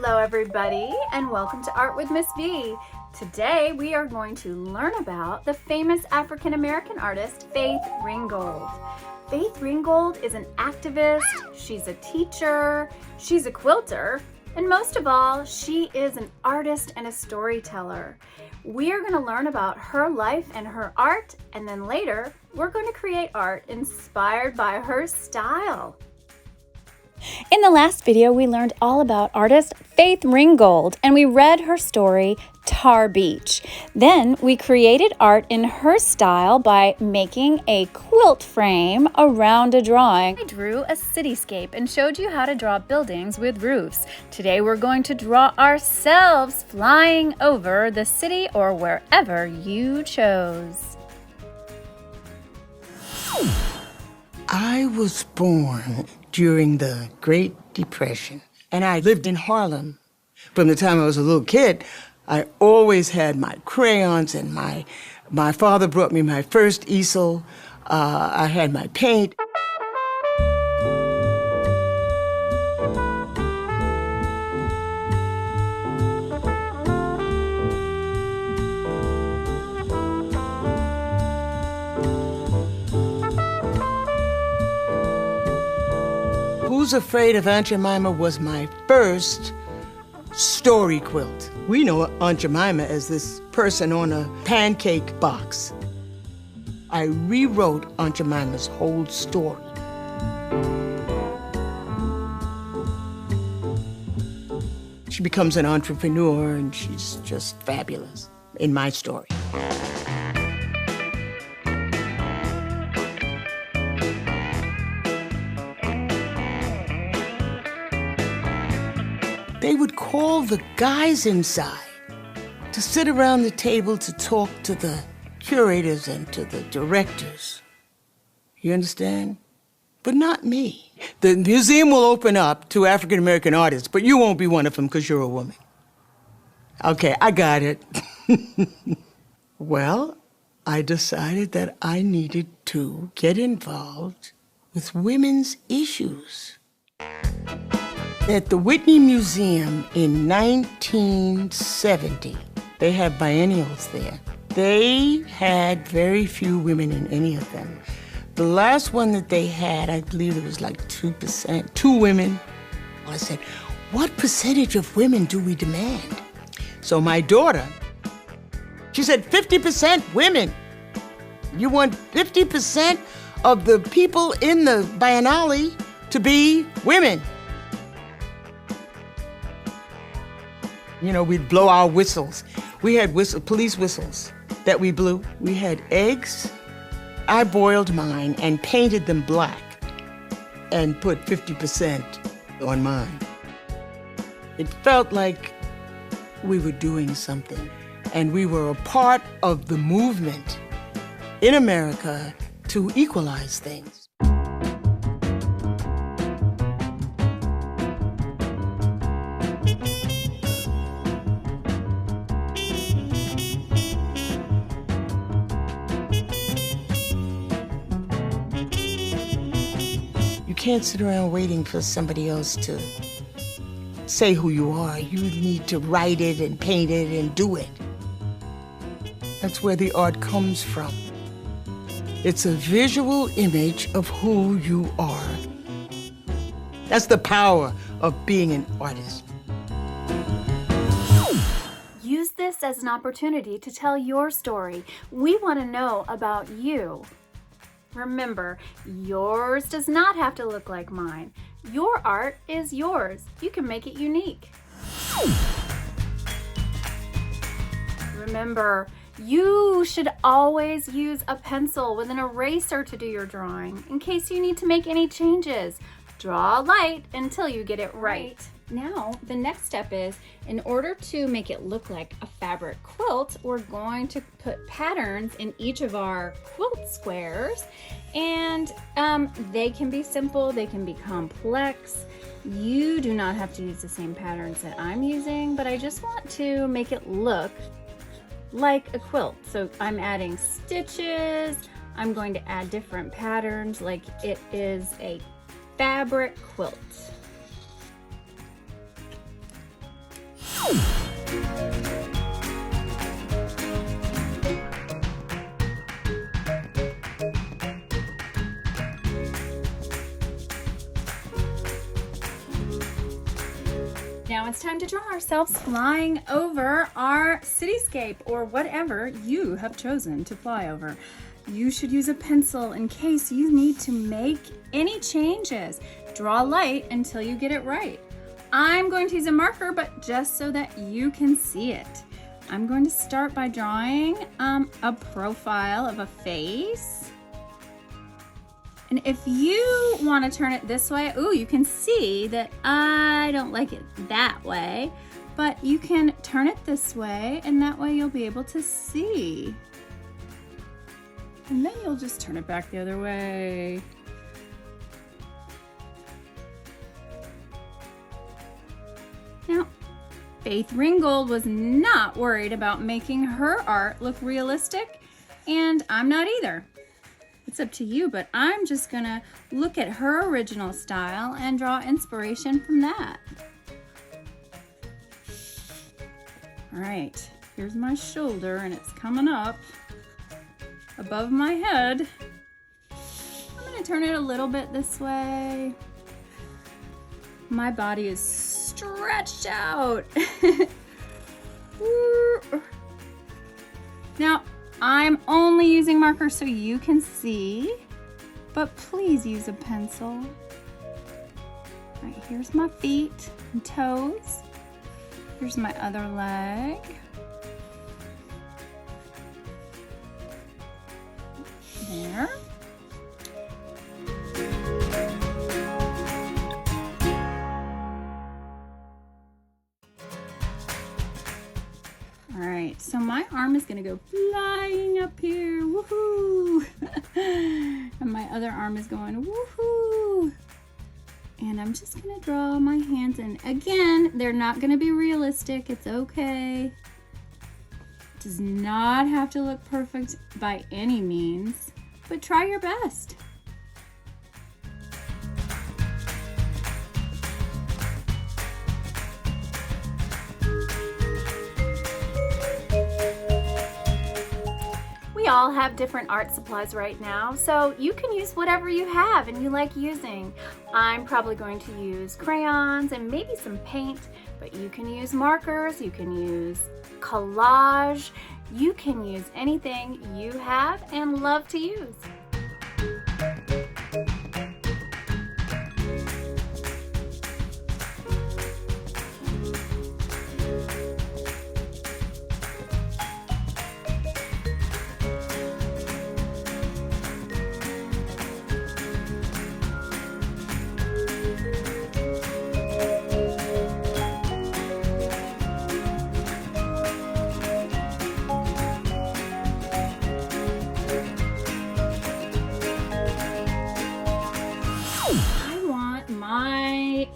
Hello everybody and welcome to Art with Miss V. Today we are going to learn about the famous African American artist Faith Ringgold. Faith Ringgold is an activist, she's a teacher, she's a quilter, and most of all, she is an artist and a storyteller. We are going to learn about her life and her art, and then later we're going to create art inspired by her style. In the last video, we learned all about artist Faith Ringgold, and we read her story, Tar Beach. Then we created art in her style by making a quilt frame around a drawing. I drew a cityscape and showed you how to draw buildings with roofs. Today we're going to draw ourselves flying over the city or wherever you chose. I was born during the Great Depression, and I lived in Harlem. From the time I was a little kid, I always had my crayons, and my father brought me my first easel. I had my paint. Who's Afraid of Aunt Jemima was my first story quilt. We know Aunt Jemima as this person on a pancake box. I rewrote Aunt Jemima's whole story. She becomes an entrepreneur, and she's just fabulous in my story. They would call the guys inside to sit around the table to talk to the curators and to the directors. You understand? But not me. The museum will open up to African American artists, but you won't be one of them because you're a woman. Okay, I got it. Well, I decided that I needed to get involved with women's issues. At the Whitney Museum in 1970, they have biennials there. They had very few women in any of them. The last one that they had, I believe it was like 2%, 2 women. I said, what percentage of women do we demand? So my daughter, she said 50% women. You want 50% of the people in the biennale to be women. You know, we'd blow our whistles. We had police whistles that we blew. We had eggs. I boiled mine and painted them black and put 50% on mine. It felt like we were doing something, and we were a part of the movement in America to equalize things. You can't sit around waiting for somebody else to say who you are. You need to write it and paint it and do it. That's where the art comes from. It's a visual image of who you are. That's the power of being an artist. Use this as an opportunity to tell your story. We want to know about you. Remember, yours does not have to look like mine. Your art is yours. You can make it unique. Remember, you should always use a pencil with an eraser to do your drawing in case you need to make any changes. Draw light until you get it right. Now, the next step is, in order to make it look like a fabric quilt, we're going to put patterns in each of our quilt squares, and they can be simple, they can be complex. You do not have to use the same patterns that I'm using, but I just want to make it look like a quilt. So I'm adding stitches, I'm going to add different patterns like it is a fabric quilt. Now it's time to draw ourselves flying over our cityscape or whatever you have chosen to fly over. You should use a pencil in case you need to make any changes. Draw light until you get it right. I'm going to use a marker, but just so that you can see it. I'm going to start by drawing a profile of a face. And if you want to turn it this way, you can see that I don't like it that way, but you can turn it this way and that way you'll be able to see. And then you'll just turn it back the other way. Now, Faith Ringgold was not worried about making her art look realistic, and I'm not either. It's up to you, but I'm just gonna look at her original style and draw inspiration from that. All right, here's my shoulder and it's coming up above my head. I'm gonna turn it a little bit this way. My body is stretched out. Now, I'm only using markers so you can see, but please use a pencil. All right, here's my feet and toes. Here's my other leg. There. All right, so my arm is gonna go flying up here, woohoo! And my other arm is going woohoo! And I'm just gonna draw my hands in. Again, they're not gonna be realistic, it's okay. It does not have to look perfect by any means, but try your best. We all have different art supplies right now, so you can use whatever you have and you like using. I'm probably going to use crayons and maybe some paint, but you can use markers, you can use collage, you can use anything you have and love to use.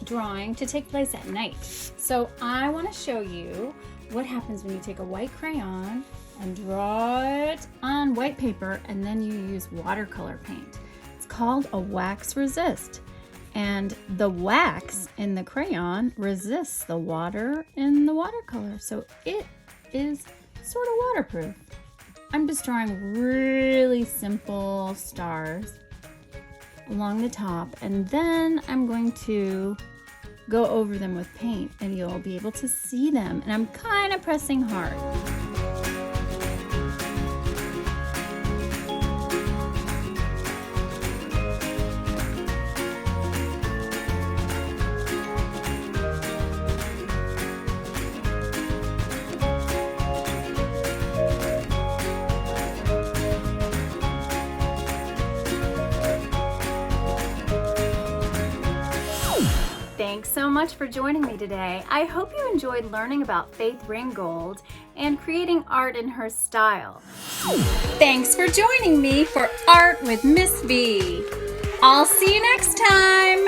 Drawing to take place at night. So I want to show you what happens when you take a white crayon and draw it on white paper and then you use watercolor paint. It's called a wax resist, and the wax in the crayon resists the water in the watercolor, so it is sort of waterproof. I'm just drawing really simple stars along the top, and then I'm going to go over them with paint and you'll be able to see them. And I'm kind of pressing hard. Thanks so much for joining me today. I hope you enjoyed learning about Faith Ringgold and creating art in her style. Thanks for joining me for Art with Miss V. I'll see you next time.